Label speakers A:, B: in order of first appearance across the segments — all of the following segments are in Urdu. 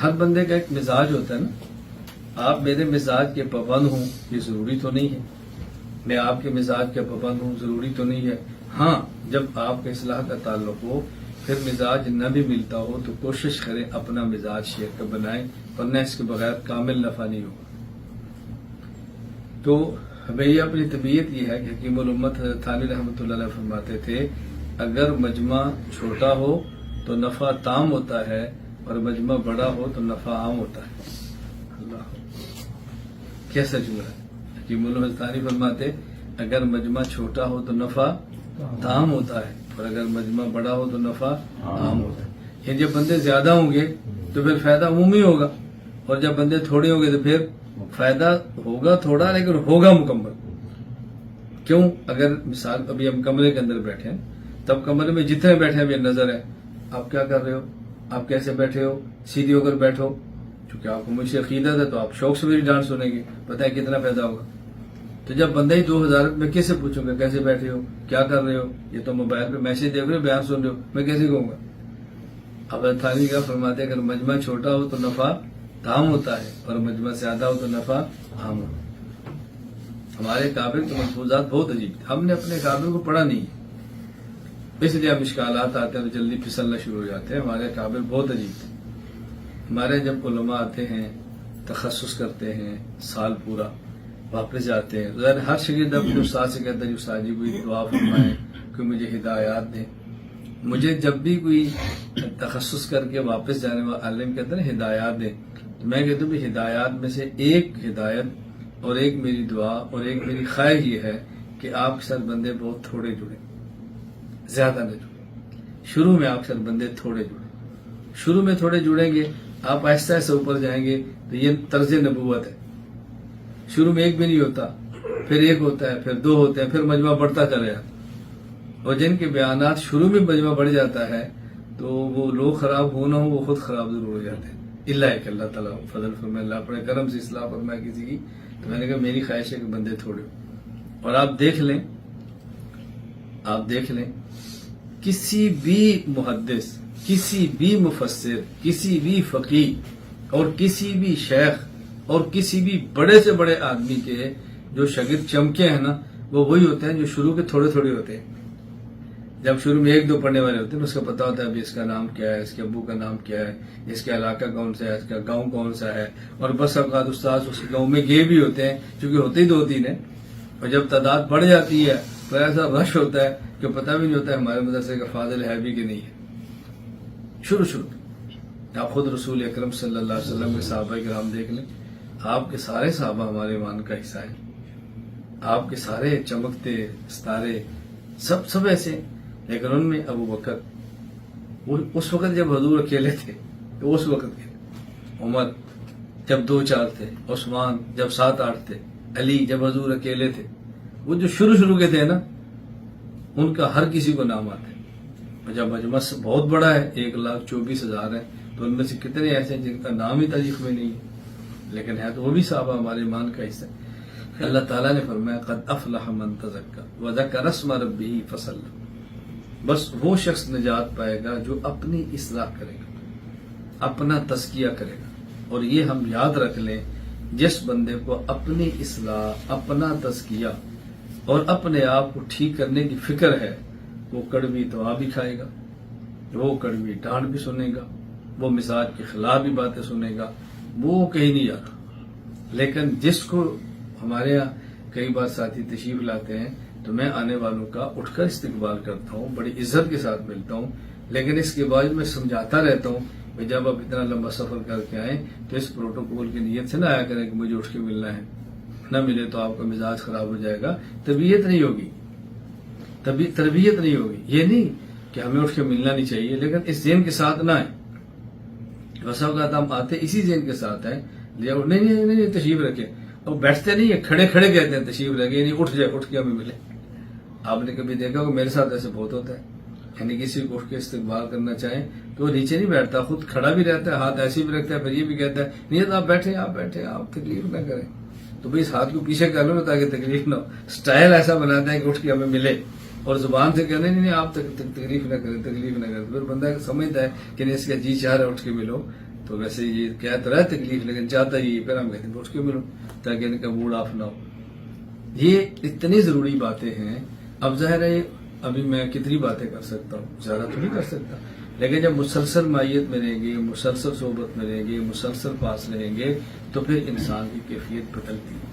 A: ہر بندے کا ایک مزاج ہوتا ہے نا. آپ میرے مزاج کے پابند ہوں یہ ضروری تو نہیں ہے، میں آپ کے مزاج کے پابند ہوں ضروری تو نہیں ہے. ہاں جب آپ کے اصلاح کا تعلق ہو پھر مزاج نہ بھی ملتا ہو تو کوشش کریں اپنا مزاج شیئر کا بنائیں، ورنہ اس کے بغیر کامل نفع نہیں ہوگا. تو ہمیں اپنی طبیعت یہ ہے کہ حکیم الامت حضرت تھانوی رحمۃ اللہ علیہ فرماتے تھے اگر مجمع چھوٹا ہو تو نفع تام ہوتا ہے اور مجمع بڑا ہو تو نفع عام ہوتا ہے. اللہ کیسا جملہ ہے. حکیم الامت حضرت تھانوی فرماتے اگر مجمع چھوٹا ہو تو نفع تام ہوتا ہے اور اگر مجمع بڑا ہو تو نفع عام ہوتا ہے. یعنی جب بندے زیادہ ہوں گے تو پھر فائدہ عمومی ہوگا، اور جب بندے تھوڑے ہوں گے تو پھر فائدہ ہوگا تھوڑا لیکن ہوگا مکمل. کیوں؟ اگر مثال ابھی ہم کمرے کے اندر بیٹھے ہیں تب کمرے میں جتنے بیٹھے ہیں بھی نظر ہے آپ کیا کر رہے ہو، آپ کیسے بیٹھے ہو، سیدھی ہو کر بیٹھو. چونکہ آپ کو مجھ سے عقیدت ہے تو آپ شوق سے میری ڈانٹ سنیں گے، پتہ ہے کتنا فائدہ ہوگا. تو جب بندہ ہی 2000 میں کیسے پوچھوں گا کیسے بیٹھے ہو، کیا کر رہے ہو، یہ تو موبائل پہ میسج دیکھ رہے ہو، بیان سن رہے ہو، میں کیسے کہوں گا. حضرت تھانوی کا فرماتے ہیں اگر مجمع چھوٹا ہو تو نفع تام ہوتا ہے اور مجمع زیادہ ہو تو نفع عام ہوتا ہے. ہمارے قابل کے ملفوظات بہت عجیب تھے، ہم نے اپنے قابل کو پڑھا نہیں ہے اس لیے اب اشکالات آتے ہیں تو جلدی پھسلنا شروع ہو جاتے ہیں. ہمارے قابل بہت عجیب تھے. ہمارے جب علماء آتے ہیں تخصص کرتے ہیں سال پورا واپس جاتے ہیں، ظاہر ہر شاگرد اپنے استاد سے کہتا ہے جی استاد جی کوئی دعا فرمائیں، کوئی مجھے ہدایات دیں. مجھے جب بھی کوئی تخصص کر کے واپس جانے والا عالم کہتا ہے نا ہدایات دیں، تو میں کہتا ہوں کہ ہدایات میں سے ایک ہدایت اور ایک میری دعا اور ایک میری خواہش یہ ہے کہ آپ کے ساتھ بندے بہت تھوڑے جڑیں، زیادہ نہ جڑیں. شروع میں آپ کے ساتھ بندے تھوڑے جڑیں، شروع میں تھوڑے جڑیں گے، آپ آہستہ آہستہ اوپر جائیں گے. تو یہ طرز نبوت ہے. شروع میں ایک بھی نہیں ہوتا، پھر ایک ہوتا ہے، پھر دو ہوتے ہیں، پھر مجمع بڑھتا چلا جاتا ہے. اور جن کے بیانات شروع میں مجمع بڑھ جاتا ہے تو وہ لوگ خراب ہو نہ ہو وہ خود خراب ضرور ہو جاتے ہیں. اللہ کہ اللہ تعالیٰ فضل فرمائے، اللہ اپنے کرم سے اصلاح فرمائے کسی کی. تو میں نے کہا میری خواہش ہے کہ بندے تھوڑے ہو. اور آپ دیکھ لیں کسی بھی محدث، کسی بھی مفسر، کسی بھی فقیہ اور کسی بھی شیخ اور کسی بھی بڑے سے بڑے آدمی کے جو شاگرد چمکے ہیں نا وہ وہی ہوتے ہیں جو شروع کے تھوڑے تھوڑے ہوتے ہیں. جب شروع میں ایک دو پڑھنے والے ہوتے ہیں اس کا پتا ہوتا ہے ابھی اس کا نام کیا ہے، اس کے ابو کا نام کیا ہے، اس کا علاقہ کون سا ہے، اس کا گاؤں کون سا ہے. اور بس اوقات استاد اس کے گاؤں میں گئے بھی ہوتے ہیں چونکہ ہوتے ہی 2-3 ہیں. اور جب تعداد بڑھ جاتی ہے تو ایسا رش ہوتا ہے کہ پتہ بھی نہیں ہوتا ہے ہمارے مدرسے کا فاضل ہے بھی کہ نہیں ہے. شروع آپ خود رسول اکرم صلی اللہ علیہ وسلم کے صحابہ کرام دیکھ لیں، آپ کے سارے صحابہ ہمارے ایمان کا حصہ ہیں. آپ کے سارے چمکتے ستارے سب ایسے، لیکن ان میں ابو بکر اس وقت جب حضور اکیلے تھے تو اس وقت کے، عمر جب 2-4 تھے، عثمان جب 7-8 تھے، علی جب حضور اکیلے تھے. وہ جو شروع کے تھے نا ان کا ہر کسی کو نام آتا ہے. جب مجمع بہت بڑا ہے 1,24,000 ہے تو ان میں سے کتنے ایسے ہیں جن کا نام ہی تاریخ میں نہیں ہے، لیکن ہے تو وہ بھی صحابہ ہمارے ایمان کا حصہ. اللہ تعالیٰ نے فرمایا قد افلح من تزکا وذکر اسم ربہ فصلی. بس وہ شخص نجات پائے گا جو اپنی اصلاح کرے گا، اپنا تزکیہ کرے گا. اور یہ ہم یاد رکھ لیں جس بندے کو اپنی اصلاح، اپنا تزکیہ اور اپنے آپ کو ٹھیک کرنے کی فکر ہے وہ کڑوی دعا بھی کھائے گا، وہ کڑوی ڈانٹ بھی سنے گا، وہ مزاج کے خلاف بھی باتیں سنے گا، وہ کہیں نہیں جاتا. لیکن جس کو ہمارے یہاں کئی بار ساتھی تشریف لاتے ہیں تو میں آنے والوں کا اٹھ کر استقبال کرتا ہوں، بڑی عزت کے ساتھ ملتا ہوں. لیکن اس کے بعد میں سمجھاتا رہتا ہوں کہ جب آپ اتنا لمبا سفر کر کے آئیں تو اس پروٹوکول کی نیت سے نہ آیا کریں کہ مجھے اٹھ کے ملنا ہے. نہ ملے تو آپ کا مزاج خراب ہو جائے گا، طبیعت نہیں ہوگی، تربیت نہیں ہوگی. یہ نہیں کہ ہمیں اٹھ کے ملنا نہیں چاہیے لیکن اس ذہن کے ساتھ نہ آئیں. بسا اوقات ہم آتے اسی ذہن کے ساتھ ہیں، نہیں تشریف رکھے، اور بیٹھتے نہیں ہیں، کھڑے کہتے ہیں تشریف رکھے، نہیں اٹھ جائے، اٹھ کے ہمیں ملے. آپ نے کبھی دیکھا کہ میرے ساتھ ایسے بہت ہوتا ہے، یعنی کسی کو اٹھ کے استقبال کرنا چاہیں تو وہ نیچے نہیں بیٹھتا، خود کھڑا بھی رہتا ہے، ہاتھ ایسے بھی رکھتا ہے، پھر یہ بھی کہتا ہے نہیں آپ بیٹھے آپ تکلیف نہ کریں. تو بھائی اس ہاتھ کو پیچھے کر لو تاکہ تکلیف نہ ہو. اسٹائل ایسا بناتا ہے کہ اٹھ کے ہمیں ملے، اور زبان سے کہنے نہیں آپ تکلیف نہ کریں. پھر بندہ سمجھتا ہے کہ نہیں اس کا جی چاہ رہا ہے اٹھ کے ملو، تو ویسے یہ کہتا رہا تکلیف، لیکن چاہتا ہی پھر ہم کہتے ہیں اٹھ کے ملو تاکہ ان کا موڈ آف نہ ہو. یہ اتنی ضروری باتیں ہیں. اب ظاہر ہے ابھی میں کتنی باتیں کر سکتا ہوں، زیادہ تو نہیں کر سکتا، لیکن جب مسلسل مائیت میں رہیں گے، مسلسل صحبت میں رہیں گے، مسلسل پاس رہیں گے، تو پھر انسان کی کیفیت بدلتی ہے،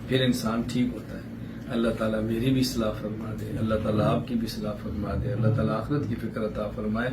A: پھر انسان ٹھیک ہوتا ہے. اللہ تعالیٰ میری بھی اصلاح فرما دے، اللہ تعالیٰ آپ کی بھی اصلاح فرما دے، اللہ تعالیٰ آخرت کی فکر عطا فرمائے.